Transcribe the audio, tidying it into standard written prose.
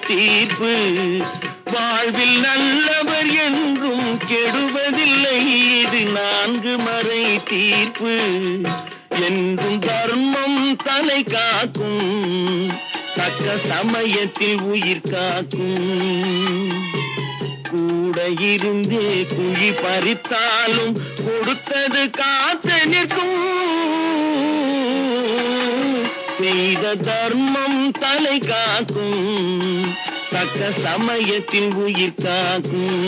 தீர்ப்பு. வாழ்வில் நல்லவர் என்றும் கெடுவதில்லை, இது 4 மறை தீர்ப்பு. என்றும் தர்மம் தலை காக்கும், தக்க சமயத்தில் உயிர் காக்கும். கூட இருந்தே குழி பறித்தாலும் கொடுத்தது காத்து நிற்கும். செய்த தர்மம் தலை காக்கும், தக்க சமயத்தில் உயிர் காக்கும்.